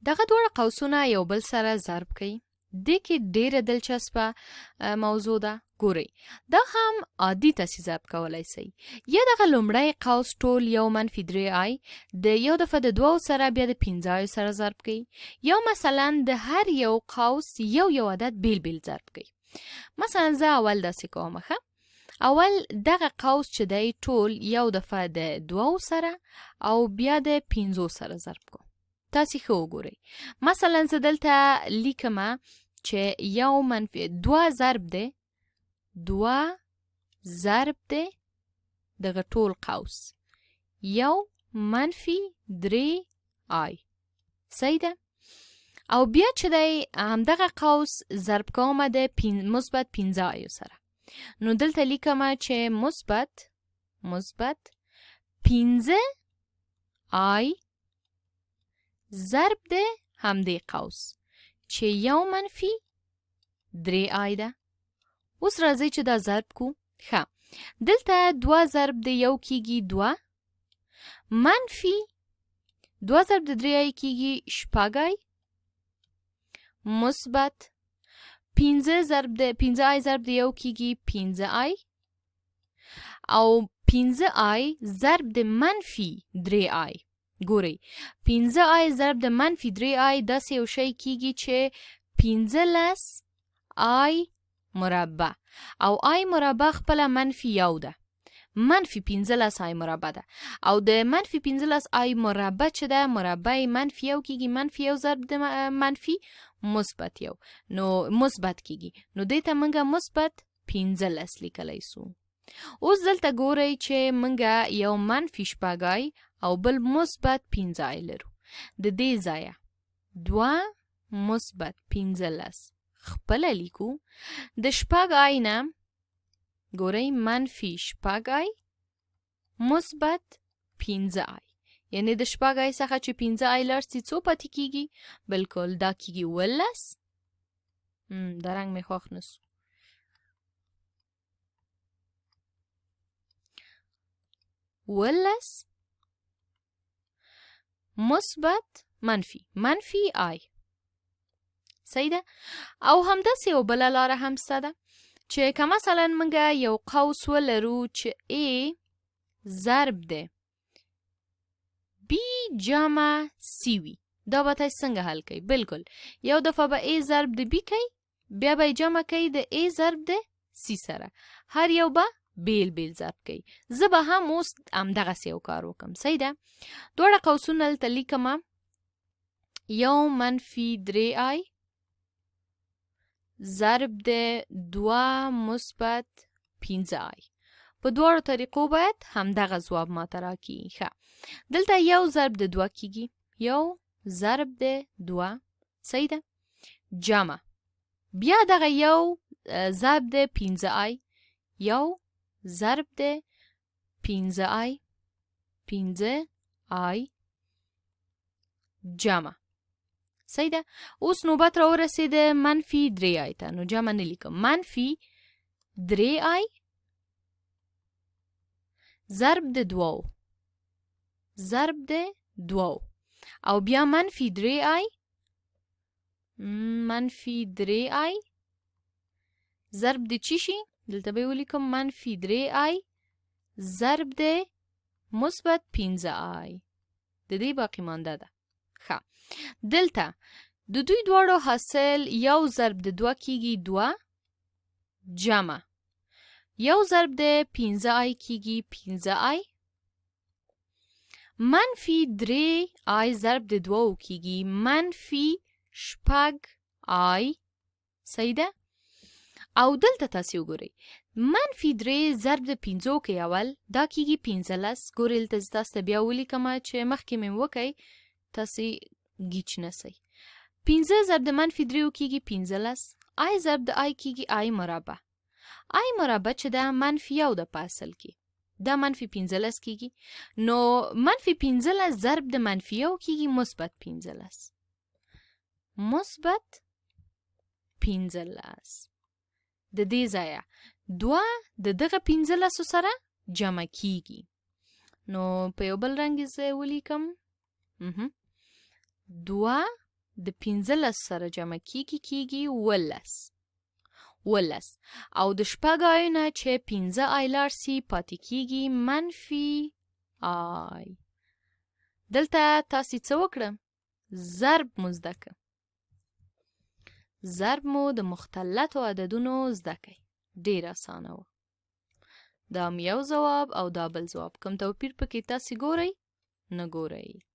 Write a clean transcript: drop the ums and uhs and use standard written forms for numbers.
دغه دوړه قوسونه یو بل سره ضرب کوي. دې کې ډېره دلچسپه موضوع ده. ګورئ دا هم عادي تاسې ضرب کولی سئ. یا دغه لومړی قوس ټول یو منفي 3i د یو دفعه د 2 سره بیا د 15 سره ضرب کوي. یا مثلا د هر یو قوس یو عدد بیل بیل ضرب کوي. مثلا زه اول داسې کوم ښه. اول دغه قوس چې دی ټول یو دفعه د 2 سره او بیا د 15 سره ضرب کوم. تاسې ښه وګورئ. مثلا زه دلته لیکمه چې یو منفي 2 ضرب دی 2 ضرب دی دغه ټول قوس یو منفي 3i. صحیح ده؟ او بیا چې دی همدغه قوس ضرب کومه د مثبت 15 سره. نو دلته لیکمه چې مثبت 15i ضرب ده همدې قوس چې یو منفي 3i ده. اوس راځي چې دا ضرب کو. ښه دلته 2 ضرب د یو کیږي 2 منفي 2 ضرب د 3i کیږي 6i مثبت 15i ضرب د یو کیږي 15i او 15i ضرب د منفي 3i. ګورئ 15i ضرب د منفي 3i داسې یو شی کیږي چې 15i مربع او i مربع خپله منفي 1 ده. منفي 15i مربع ده او د منفي 15i مربع چې ده مربع منفي 1 کیږي. منفي 1 ضرب د منفي مثبت 1 نو مثبت کیږي. نو دې ته موږ مثبت 15 لیکلی سو. اوس دلته ګورئ چې موږ یو منفي 6i او بل مثبت 15 لرو. د دې ځایه 2 مثبت 15 خپله لیکو. د 6i نه ګورئ منفي 6i مثبت 15i یعنی د 6i څخه چې 15i لر سي څو پاتې کیږي؟ بلکل دا کیږي 18. دا رنګ مې خوښ نسو. 18 مثبت منفي i. صحیح ده؟ او همداسې یو بله لاره هم شته ده چې که مثلا موږ یو قوس ولرو چې a ضرب ده b جمع c وي. دا به تاسې څنګه حل کوئ؟ بلکل یو دفعه به a ضرب د b کوي بیا به جمع کوي د a ضرب د c سره. هر یو به بیل بیل ضرب کوي. زه به هم اوس همدغسې یو کار وکړم. صحیح ده؟ دواړه قوسونه دلته لیکمه یو منفي 3i ضرب د 2 مثبت 15i. په دواړو طریقو باید همدغه ځواب ماته راکړي. ښه دلته یو ضرب د 2 کیږي یو ضرب د 2. صحیح ده؟ جمع بیا دغه یو ضرب د 15i یو ضرب د 15i جمع. صحیح ده؟ اوس نوبت را ورسېده منفي 3i ته. نو جمع نه لیکم. منفي 3i ضرب د 2 او بیا منفي 3i ضرب د چی شي؟ دلته به ولیکم منفي 3i ضرب د مثبت 15i. د دې باقی مانده ده. ښه دلته د دوی دواړو حاصل یو ضرب د 2 کیږي 2 جمع یو ضرب د 15i کیږي 15i منفي 3i ضرب د 2 کیږي منفي 6i. صحیح ده؟ او دلته تاسې وګورئ منفي 3 ضرب د 15 کې اول دا کیږي 15. ګورئ دلته زه تاسو ته بیا ولیکمه چې مخکې مې وکئ تاسې گیچ نسئ. 15 ضرب د منفي 3 کیږي 15. i ضرب د i کیږي i مربع. i مربع چې دا منفي 1 ده په اصل کې دا منفي 15 کیږي. نو منفي 15 ضرب د منفي 1 کیږي مثبت 15. مثبت 15 د دې ځایه 2 د دغه 15 سره جمع کیږي. نو په یو بل رنګ زه ولیکم 2 د 15 سره جمع کیږي 15 او د شپږ آیونه چې 15 آی لاړ سي پاتې کیږي منفي آی. دلته تاسې څه وکړم؟ ضرب مو زده که. ضرب مو د مختلطو عددونو زده کړئ. ډېر اسانه و. دا یو ځواب او دا بل ځواب. کوم توپیر پکې تاسې ګورئ؟ نه ګورئ.